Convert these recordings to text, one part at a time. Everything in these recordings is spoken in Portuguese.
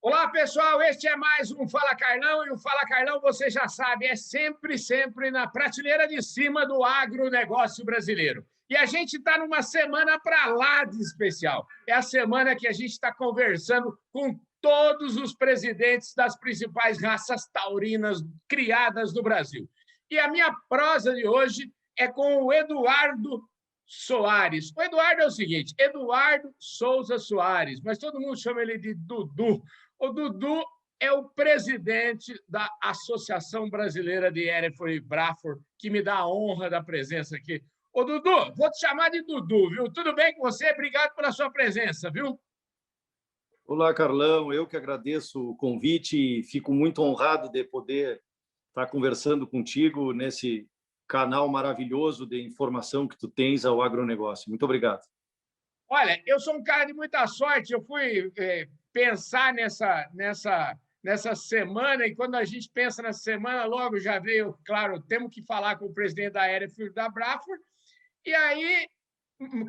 Olá, pessoal, este é mais um Fala Carlão, e o Fala Carlão, você já sabe, é sempre na prateleira de cima do agronegócio brasileiro. E a gente está numa semana para lá de especial. É a semana que a gente está conversando com todos os presidentes das principais raças taurinas criadas no Brasil. E a minha prosa de hoje é com o Eduardo Soares. O Eduardo é o seguinte, Eduardo Souza Soares, mas todo mundo chama ele de Dudu. O Dudu é o presidente da Associação Brasileira de Hereford e Braford, que me dá a honra da presença aqui. Ô, Dudu, vou te chamar de Dudu, viu? Tudo bem com você? Obrigado pela sua presença, viu? Olá, Carlão. Eu que agradeço o convite e fico muito honrado de poder estar conversando contigo nesse canal maravilhoso de informação que tu tens ao agronegócio. Muito obrigado. Olha, eu sou um cara de muita sorte. Eu fui pensar nessa semana, e quando a gente pensa nessa semana, logo já veio, claro, temos que falar com o presidente da Hereford da Braford. E aí,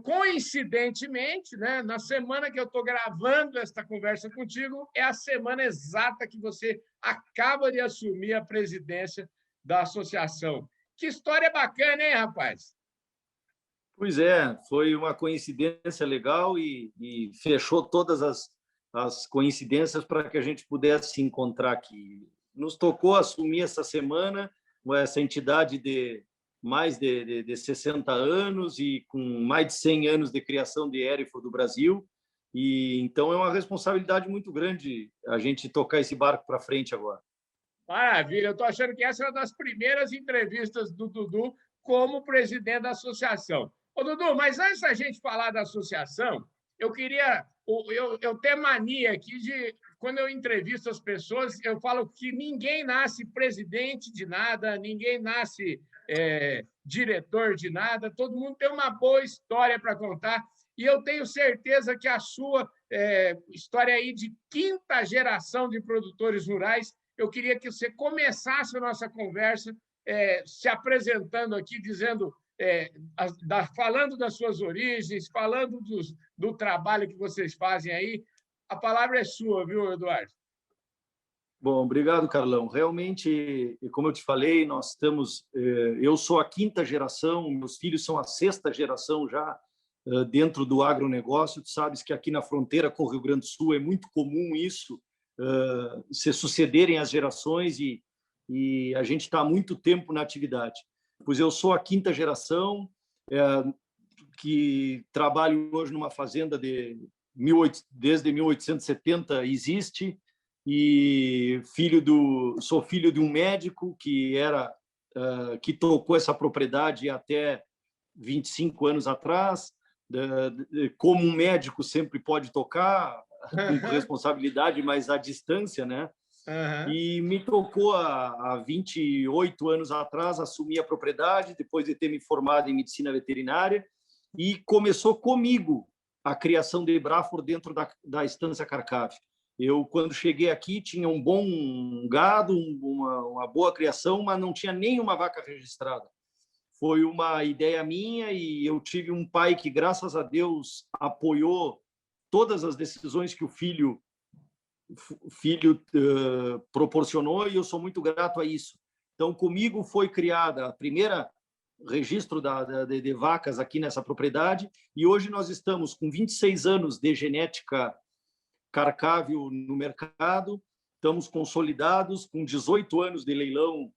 coincidentemente, né, na semana que eu estou gravando esta conversa contigo, é a semana exata que você acaba de assumir a presidência da associação. Que história bacana, hein, rapaz? Pois é, foi uma coincidência legal e fechou todas as coincidências para que a gente pudesse se encontrar aqui. Nos tocou assumir essa semana essa entidade de mais de 60 anos e com mais de 100 anos de criação de Hereford do Brasil. E então é uma responsabilidade muito grande a gente tocar esse barco para frente agora. Maravilha, eu estou achando que essa é uma das primeiras entrevistas do Dudu como presidente da associação. Ô, Dudu, mas antes da gente falar da associação, eu queria. Eu tenho mania aqui de, quando eu entrevisto as pessoas, eu falo que ninguém nasce presidente de nada, ninguém nasce diretor de nada, todo mundo tem uma boa história para contar. E eu tenho certeza que a sua história aí de quinta geração de produtores rurais, eu queria que você começasse a nossa conversa se apresentando aqui, dizendo, falando das suas origens, falando do trabalho que vocês fazem aí. A palavra é sua, viu, Eduardo? Bom, obrigado, Carlão. Realmente, como eu te falei, nós estamos. Eu sou a quinta geração, meus filhos são a sexta geração já dentro do agronegócio. Tu sabes que aqui na fronteira com o Rio Grande do Sul é muito comum isso, se sucederem as gerações e a gente está há muito tempo na atividade. Pois eu sou a quinta geração que trabalho hoje numa fazenda desde 1870 existe, e sou filho de um médico que tocou essa propriedade até 25 anos atrás. Como um médico sempre pode tocar com responsabilidade, mas à distância, né? Uhum. E me tocou há 28 anos atrás assumir a propriedade, depois de ter me formado em medicina veterinária, e começou comigo a criação de Braford dentro da estância Carcave. Eu, quando cheguei aqui, tinha um bom gado, uma boa criação, mas não tinha nenhuma vaca registrada. Foi uma ideia minha e eu tive um pai que, graças a Deus, apoiou todas as decisões que o filho proporcionou, e eu sou muito grato a isso. Então, comigo foi criada a primeira registro de vacas aqui nessa propriedade, e hoje nós estamos com 26 anos de genética carcável no mercado, estamos consolidados com 18 anos de leilão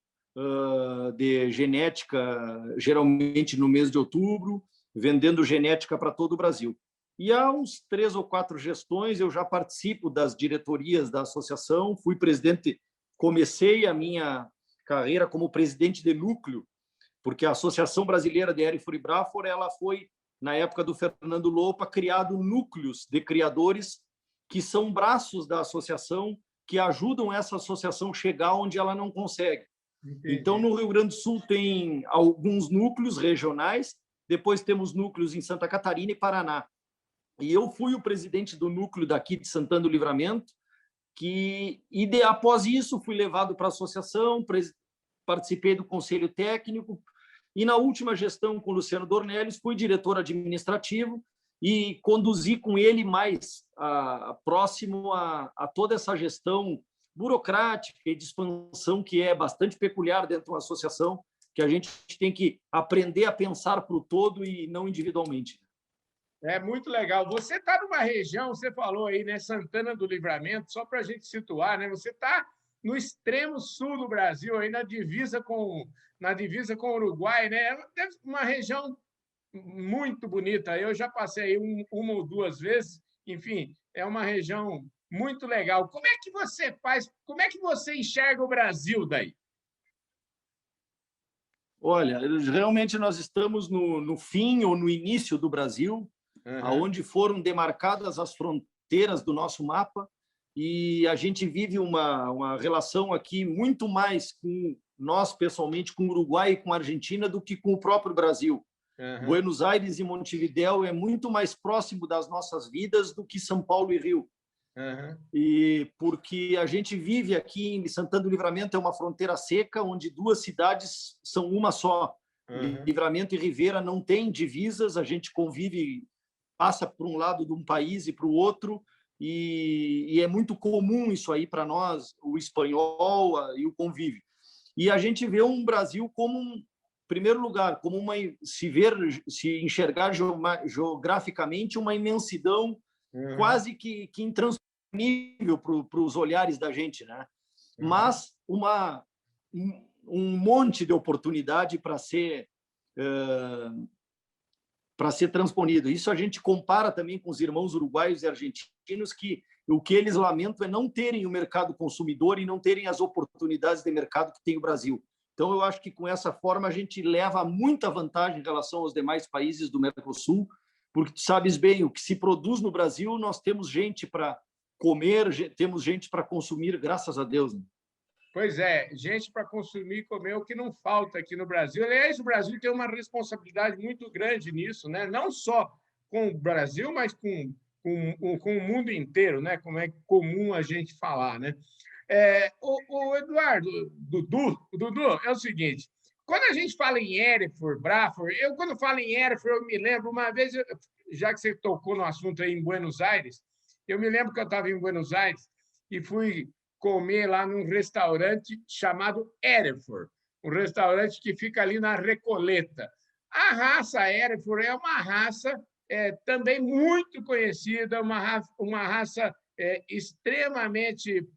de genética, geralmente no mês de outubro, vendendo genética para todo o Brasil. E há uns 3 ou 4 gestões eu já participo das diretorias da associação, fui presidente, comecei a minha carreira como presidente de núcleo, porque a Associação Brasileira de Hereford e Braford, ela foi, na época do Fernando Lopa, criado núcleos de criadores que são braços da associação, que ajudam essa associação a chegar onde ela não consegue. Entendi. Então, no Rio Grande do Sul tem alguns núcleos regionais, depois temos núcleos em Santa Catarina e Paraná. E eu fui o presidente do núcleo daqui de Santana do Livramento, após isso fui levado para a associação, participei do conselho técnico, e na última gestão com o Luciano Dornelles fui diretor administrativo, e conduzir com ele mais próximo a toda essa gestão burocrática e de expansão que é bastante peculiar dentro de uma associação, que a gente tem que aprender a pensar para o todo e não individualmente. É muito legal. Você está numa região, você falou aí, né, Santana do Livramento, só para a gente situar, né? Você está no extremo sul do Brasil, aí na divisa com o Uruguai, né? É uma região muito bonita. Eu já passei uma ou duas vezes. Enfim, é uma região muito legal. Como é que você faz? Como é que você enxerga o Brasil daí? Olha, realmente nós estamos no fim ou no início do Brasil, aonde foram demarcadas as fronteiras do nosso mapa, e a gente vive uma relação aqui muito mais com nós, pessoalmente, com o Uruguai e com a Argentina, do que com o próprio Brasil. Buenos Aires e Montevidéu é muito mais próximo das nossas vidas do que São Paulo e Rio. E porque a gente vive aqui em Santana do Livramento, é uma fronteira seca, onde duas cidades são uma só. Livramento e Rivera não tem divisas, a gente convive, passa por um lado de um país e para o outro, e é muito comum isso aí para nós, o espanhol e o convívio. E a gente vê um Brasil como em primeiro lugar, como se enxergar geograficamente uma imensidão quase que intransponível para os olhares da gente, né? Mas um monte de oportunidade para ser transponido. Isso a gente compara também com os irmãos uruguaios e argentinos, que o que eles lamentam é não terem o mercado consumidor e não terem as oportunidades de mercado que tem o Brasil. Então, eu acho que com essa forma a gente leva muita vantagem em relação aos demais países do Mercosul, porque tu sabes bem, o que se produz no Brasil, nós temos gente para comer, temos gente para consumir, graças a Deus. Né? Pois é, gente para consumir e comer é o que não falta aqui no Brasil. Aliás, o Brasil tem uma responsabilidade muito grande nisso, né? Não só com o Brasil, mas com o mundo inteiro, né? Como é comum a gente falar, né? O Eduardo, Dudu, é o seguinte, quando a gente fala em Hereford, Braford, quando falo em Hereford, eu me lembro, uma vez, já que você tocou no assunto aí em Buenos Aires, eu me lembro que eu estava em Buenos Aires e fui comer lá num restaurante chamado Hereford, um restaurante que fica ali na Recoleta. A raça Hereford é uma raça também muito conhecida, uma raça extremamente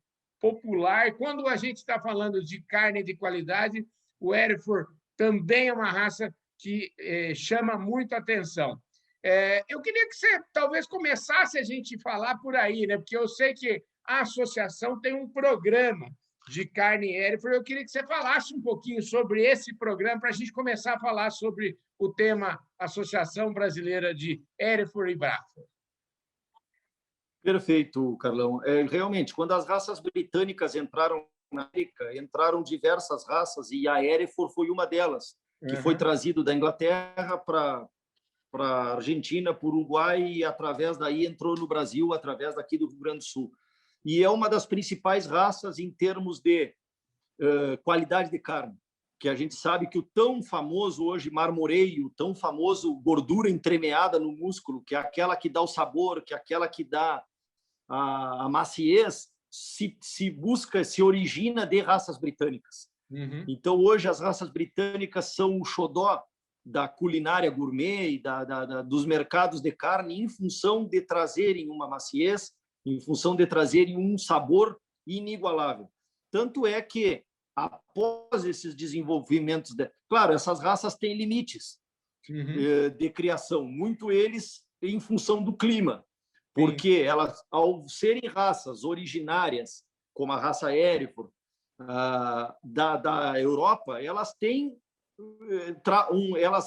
popular. Quando a gente está falando de carne de qualidade, o Hereford também é uma raça que chama muito atenção. Eu queria que você talvez começasse a gente falar por aí, né? Porque eu sei que a associação tem um programa de carne Hereford. Eu queria que você falasse um pouquinho sobre esse programa para a gente começar a falar sobre o tema Associação Brasileira de Hereford e Braford. Perfeito, Carlão. Realmente, quando as raças britânicas entraram na América, entraram diversas raças e a Hereford foi uma delas, que foi trazido da Inglaterra para a Argentina, para o Uruguai e através daí entrou no Brasil, através daqui do Rio Grande do Sul. E é uma das principais raças em termos de qualidade de carne, que a gente sabe que o tão famoso hoje marmoreio, o tão famoso gordura entremeada no músculo, que é aquela que dá o sabor, que é aquela que dá a maciez, se origina de raças britânicas. Então, hoje, as raças britânicas são o xodó da culinária gourmet e dos mercados de carne, em função de trazerem uma maciez, em função de trazerem um sabor inigualável. Tanto é que, após esses desenvolvimentos... Claro, essas raças têm limites de criação, muito eles em função do clima, porque elas, ao serem raças originárias, como a raça Hereford, da Europa, elas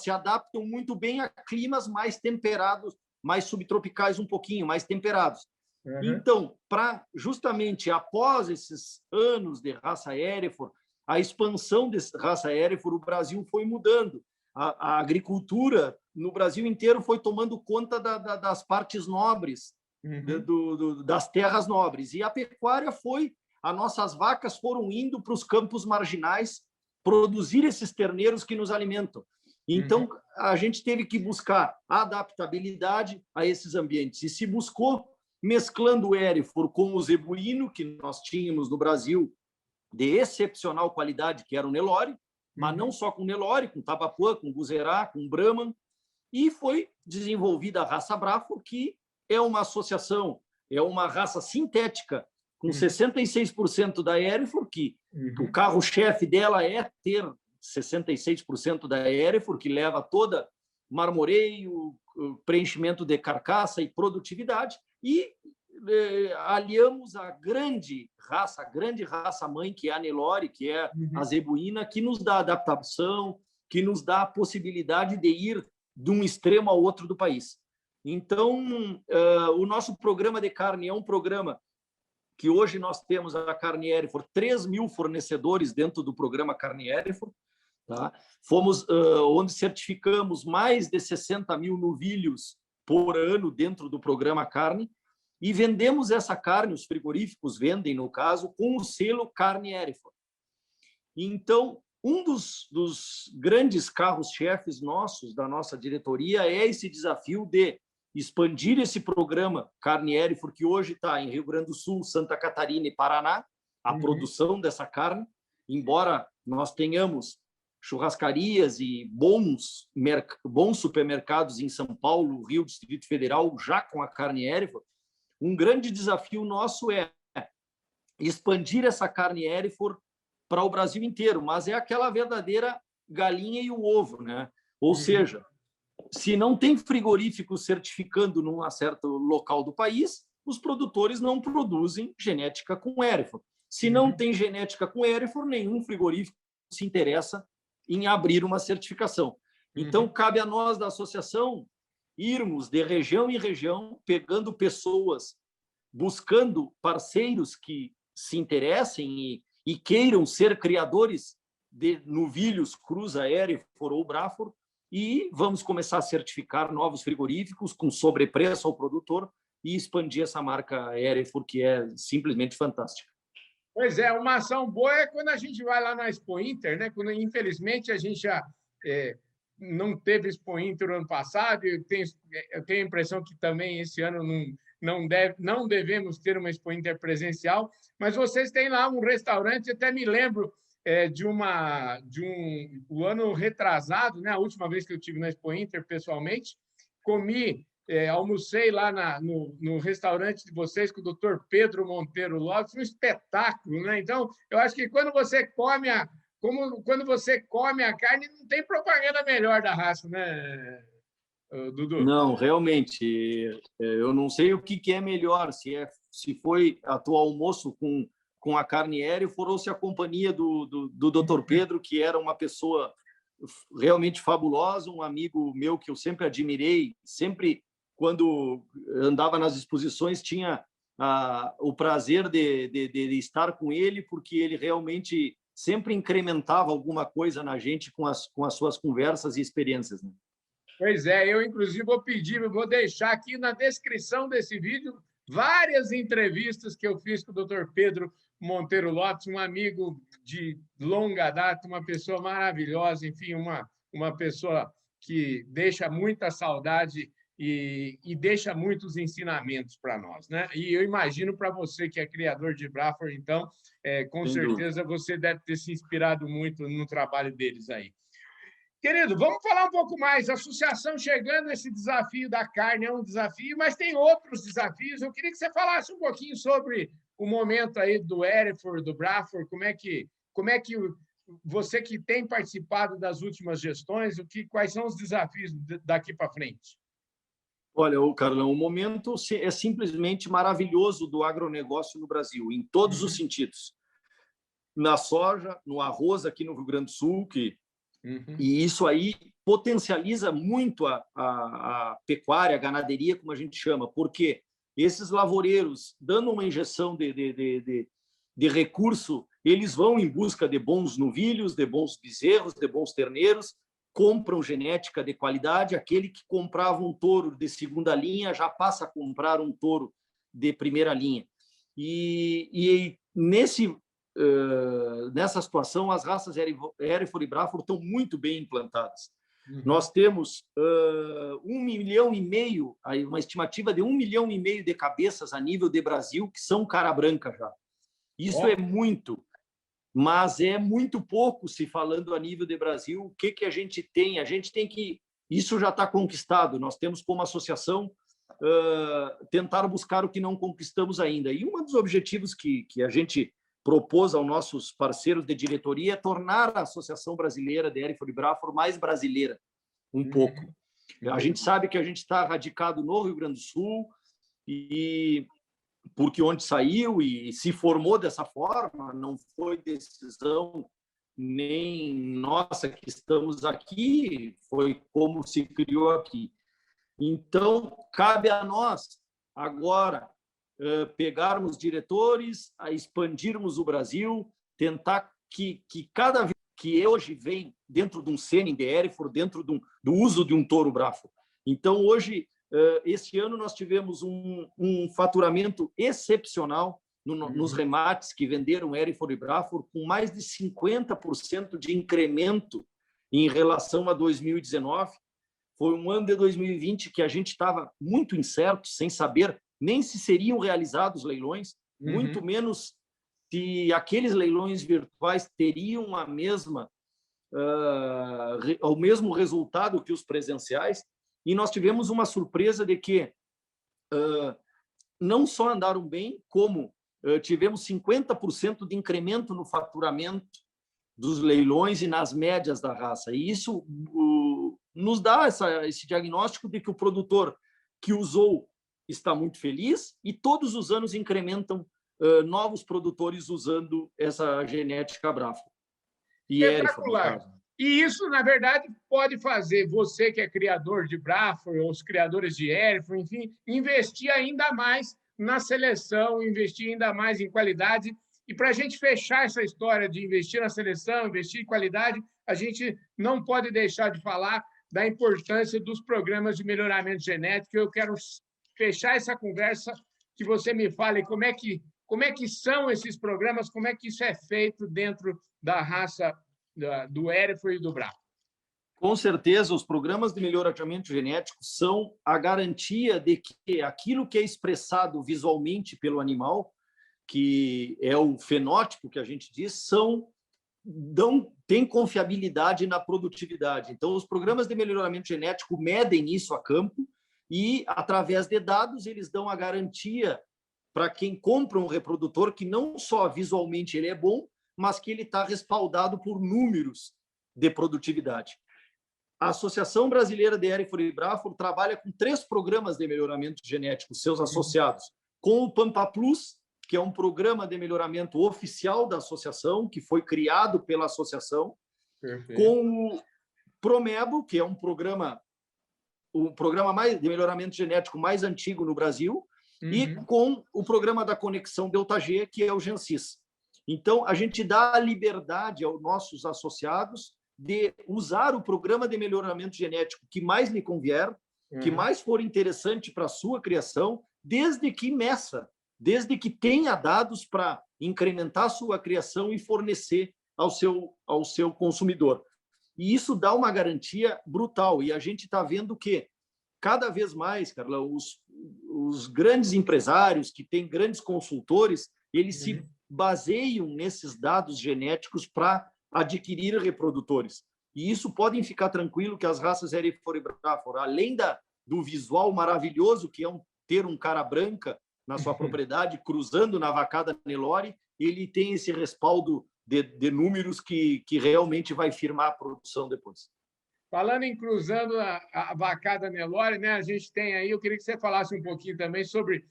se adaptam muito bem a climas mais temperados, mais subtropicais um pouquinho, mais temperados. Então, justamente após esses anos de raça Hereford, a expansão da raça Hereford, o Brasil foi mudando. A agricultura no Brasil inteiro foi tomando conta das partes nobres, das terras nobres. E a pecuária as nossas vacas foram indo para os campos marginais produzir esses terneiros que nos alimentam. Então, a gente teve que buscar adaptabilidade a esses ambientes. E se buscou, mesclando o Hereford com o zebuíno, que nós tínhamos no Brasil, de excepcional qualidade, que era o Nelore, mas não só com Nelore, com Tabapuã, com Guzerá, com Brahman, e foi desenvolvida a raça Braford, que é uma associação, é uma raça sintética, com 66% da Hereford, que o carro-chefe dela é ter 66% da Hereford, que leva toda marmoreio, preenchimento de carcaça e produtividade, e aliamos a grande raça mãe, que é a Nelore, que é a zebuína, que nos dá adaptação, que nos dá a possibilidade de ir de um extremo ao outro do país. Então, o nosso programa de carne é um programa que hoje nós temos a carne Hereford, 3.000 fornecedores dentro do programa carne Hereford. Tá? Fomos onde certificamos mais de 60.000 novilhos por ano dentro do programa carne, e vendemos essa carne, os frigoríficos vendem, no caso, com o selo carne Hereford. Então, um dos grandes carros-chefes nossos, da nossa diretoria, é esse desafio de expandir esse programa carne Hereford, que hoje está em Rio Grande do Sul, Santa Catarina e Paraná, a produção dessa carne, embora nós tenhamos churrascarias e bons supermercados em São Paulo, Rio, Distrito Federal, já com a carne Hereford. Um grande desafio nosso é expandir essa carne Hereford para o Brasil inteiro, mas é aquela verdadeira galinha e o ovo, né? Ou seja, se não tem frigorífico certificando num certo local do país, os produtores não produzem genética com Hereford. Se não tem genética com Hereford, nenhum frigorífico se interessa em abrir uma certificação. Então, cabe a nós da associação irmos de região em região, pegando pessoas, buscando parceiros que se interessem e queiram ser criadores de novilhos cruza Hereford ou Braford, e vamos começar a certificar novos frigoríficos com sobrepreço ao produtor e expandir essa marca Hereford, que é simplesmente fantástica. Pois é, uma ação boa é quando a gente vai lá na Expo Inter, né? Quando, infelizmente, a gente já não teve Expo Inter no ano passado, eu tenho a impressão que também esse ano não devemos ter uma Expo Inter presencial, mas vocês têm lá um restaurante, até me lembro o ano retrasado, né? A última vez que eu estive na Expo Inter pessoalmente, almocei lá no restaurante de vocês com o Dr. Pedro Monteiro Lopes, um espetáculo, né? Então, eu acho que quando você come a carne, não tem propaganda melhor da raça, né, Dudu? Não, realmente, eu não sei o que é melhor, se foi a tua almoço com a carne Hereford ou se a companhia do Dr. Pedro, que era uma pessoa realmente fabulosa, um amigo meu que eu sempre admirei, sempre quando andava nas exposições tinha o prazer de estar com ele, porque ele realmente sempre incrementava alguma coisa na gente com as suas conversas e experiências, né? Pois é, eu inclusive vou deixar aqui na descrição desse vídeo várias entrevistas que eu fiz com o Dr. Pedro Monteiro Lopes, um amigo de longa data, uma pessoa maravilhosa, enfim, uma pessoa que deixa muita saudade e deixa muitos ensinamentos para nós, né? E eu imagino para você que é criador de Braford, então, com certeza você deve ter se inspirado muito no trabalho deles aí. Querido, vamos falar um pouco mais. A associação chegando, esse desafio da carne é um desafio, mas tem outros desafios. Eu queria que você falasse um pouquinho sobre o momento aí do Hereford, do Braford, como é que você que tem participado das últimas gestões, quais são os desafios daqui para frente? Olha, Carlão, o momento é simplesmente maravilhoso do agronegócio no Brasil, em todos os sentidos. Na soja, no arroz aqui no Rio Grande do Sul, e isso aí potencializa muito a pecuária, a ganaderia, como a gente chama, porque esses lavoureiros, dando uma injeção de recurso, eles vão em busca de bons novilhos, de bons bezerros, de bons terneiros, compram genética de qualidade. Aquele que comprava um touro de segunda linha já passa a comprar um touro de primeira linha. E nessa situação, as raças Hereford e Braford estão muito bem implantadas. Nós temos 1,5 milhão, uma estimativa de 1,5 milhão de cabeças a nível de Brasil, que são cara branca já. Isso é muito, mas é muito pouco se falando a nível de Brasil. O que a gente tem? A gente tem que... Isso já está conquistado. Nós temos, como associação, tentar buscar o que não conquistamos ainda. E um dos objetivos que a gente propôs aos nossos parceiros de diretoria é tornar a Associação Brasileira de Hereford e Braford mais brasileira, um pouco. A gente sabe que a gente está radicado no Rio Grande do Sul, e porque onde saiu e se formou dessa forma, não foi decisão nem nossa que estamos aqui, foi como se criou aqui. Então, cabe a nós agora pegarmos diretores, a expandirmos o Brasil, tentar que cada vez que hoje vem dentro de um sening de Hereford, dentro do uso de um touro Braford. Então, hoje, este ano, nós tivemos um faturamento excepcional nos remates que venderam Hereford e Braford, com mais de 50% de incremento em relação a 2019. Foi um ano de 2020 que a gente estava muito incerto, sem saber nem se seriam realizados leilões, muito menos se aqueles leilões virtuais teriam o mesmo resultado que os presenciais. E nós tivemos uma surpresa de que não só andaram bem, como tivemos 50% de incremento no faturamento dos leilões e nas médias da raça. E isso nos dá esse diagnóstico de que o produtor que usou está muito feliz, e todos os anos incrementam novos produtores usando essa genética Braford. Espetacular. E isso, na verdade, pode fazer você, que é criador de Braford, ou os criadores de Hereford, enfim, investir ainda mais na seleção, investir ainda mais em qualidade. E para a gente fechar essa história de investir na seleção, investir em qualidade, a gente não pode deixar de falar da importância dos programas de melhoramento genético. Eu quero fechar essa conversa, que você me fale como é que são esses programas, como é que isso é feito dentro da raça do Hereford e do Braford. Com certeza, os programas de melhoramento genético são a garantia de que aquilo que é expressado visualmente pelo animal, que é o fenótipo que a gente diz, tem confiabilidade na produtividade. Então, os programas de melhoramento genético medem isso a campo e, através de dados, eles dão a garantia para quem compra um reprodutor que não só visualmente ele é bom, mas que ele está respaldado por números de produtividade. A Associação Brasileira de Hereford e Braford trabalha com 3 programas de melhoramento genético, seus associados, com o Pampa Plus, que é um programa de melhoramento oficial da associação, que foi criado pela associação, com o Promebo, que é o programa de melhoramento genético mais antigo no Brasil, e com o programa da Conexão Delta G, que é o GenSys. Então, a gente dá a liberdade aos nossos associados de usar o programa de melhoramento genético que mais lhe convier, que mais for interessante para a sua criação, desde que meça, desde que tenha dados para incrementar a sua criação e fornecer ao seu consumidor. E isso dá uma garantia brutal. E a gente está vendo que, cada vez mais, Carla, os grandes empresários que têm grandes consultores, eles se baseiam nesses dados genéticos para adquirir reprodutores. E isso podem ficar tranquilo que as raças Hereford e Braford, além do visual maravilhoso que é ter um cara branca na sua propriedade, cruzando na vacada Nelore, ele tem esse respaldo de números que realmente vai firmar a produção depois. Falando em cruzando a vacada Nelore, né, a gente tem aí, eu queria que você falasse um pouquinho também sobre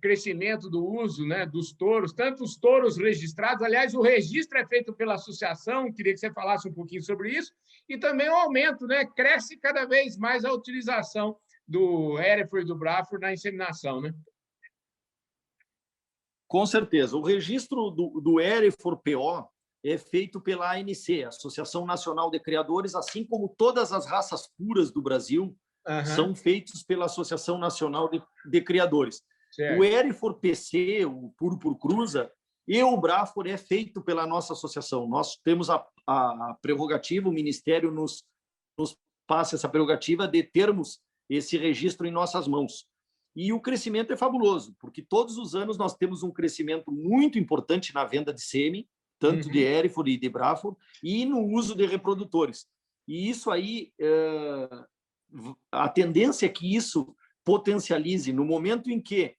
crescimento do uso, né, dos touros, tanto os touros registrados, aliás, o registro é feito pela associação, queria que você falasse um pouquinho sobre isso, e também o aumento, né, cresce cada vez mais a utilização do Hereford e do Braford na inseminação, né? Com certeza. O registro do Hereford PO é feito pela ANC, Associação Nacional de Criadores, assim como todas as raças puras do Brasil são feitos pela Associação Nacional de Criadores. Certo. O Hereford PC, o Puro por Cruza, e o Braford é feito pela nossa associação. Nós temos a prerrogativa, o Ministério nos passa essa prerrogativa de termos esse registro em nossas mãos. E o crescimento é fabuloso, porque todos os anos nós temos um crescimento muito importante na venda de sêmen, tanto de Hereford e de Braford, e no uso de reprodutores. E isso aí, a tendência é que isso potencialize no momento em que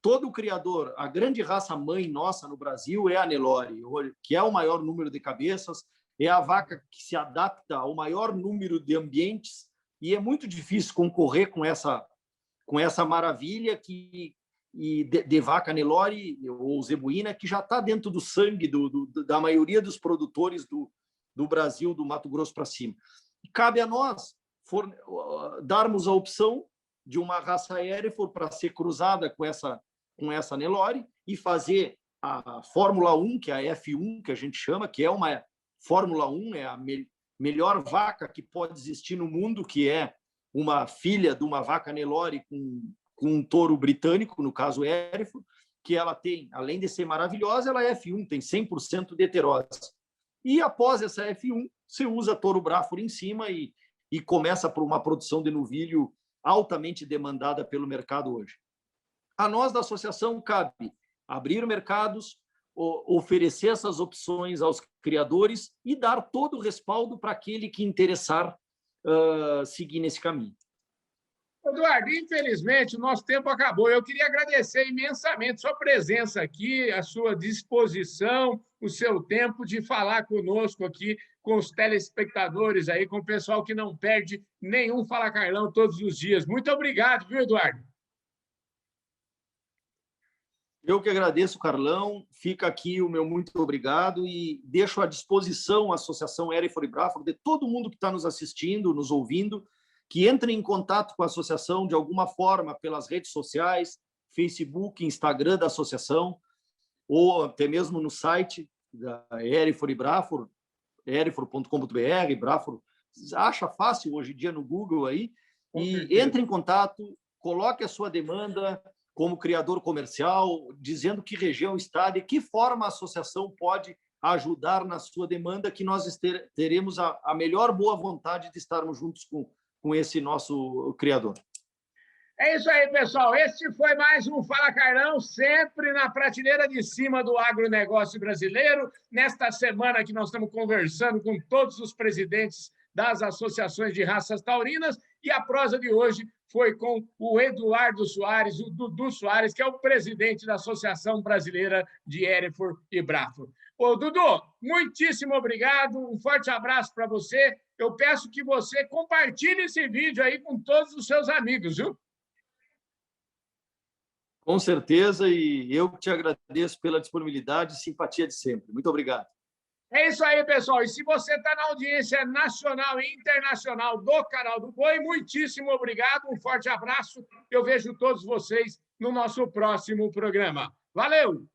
todo criador, a grande raça mãe nossa no Brasil é a Nelore, que é o maior número de cabeças, é a vaca que se adapta ao maior número de ambientes, e é muito difícil concorrer com essa maravilha de vaca Nelore ou zebuína, que já está dentro do sangue da maioria dos produtores do Brasil, do Mato Grosso para cima. E cabe a nós darmos a opção de uma raça Hereford para ser cruzada com essa Nelore e fazer a Fórmula 1, que é a F1, que a gente chama, que é uma Fórmula 1, é a melhor vaca que pode existir no mundo, que é uma filha de uma vaca Nelore com um touro britânico, no caso Hereford, que ela tem, além de ser maravilhosa, ela é F1, tem 100% de heterose. E após essa F1, você usa touro Braford em cima e começa por uma produção de novilho altamente demandada pelo mercado hoje. A nós da associação cabe abrir mercados, oferecer essas opções aos criadores e dar todo o respaldo para aquele que interessar seguir nesse caminho. Eduardo, infelizmente, o nosso tempo acabou. Eu queria agradecer imensamente sua presença aqui, a sua disposição, o seu tempo de falar conosco aqui, com os telespectadores, aí, com o pessoal que não perde nenhum Fala Carlão todos os dias. Muito obrigado, viu, Eduardo? Eu que agradeço, Carlão. Fica aqui o meu muito obrigado e deixo à disposição a Associação Hereford e Braford de todo mundo que está nos assistindo, nos ouvindo, que entre em contato com a associação de alguma forma pelas redes sociais, Facebook, Instagram da associação, ou até mesmo no site da Hereford e Braford, hereford.com.br, Braford. Acha fácil hoje em dia no Google aí. E entre em contato, coloque a sua demanda como criador comercial, dizendo que região está, de que forma a associação pode ajudar na sua demanda, que nós teremos a melhor boa vontade de estarmos juntos com esse nosso criador. É isso aí, pessoal. Este foi mais um Fala Carlão, sempre na prateleira de cima do agronegócio brasileiro. Nesta semana que nós estamos conversando com todos os presidentes das associações de raças taurinas, e a prosa de hoje foi com o Eduardo Soares, o Dudu Soares, que é o presidente da Associação Brasileira de Hereford e Braford. Ô, Dudu, muitíssimo obrigado, um forte abraço para você. Eu peço que você compartilhe esse vídeo aí com todos os seus amigos, viu? Com certeza, e eu te agradeço pela disponibilidade e simpatia de sempre. Muito obrigado. É isso aí, pessoal. E se você está na audiência nacional e internacional do Canal do Boi, muitíssimo obrigado, um forte abraço. Eu vejo todos vocês no nosso próximo programa. Valeu!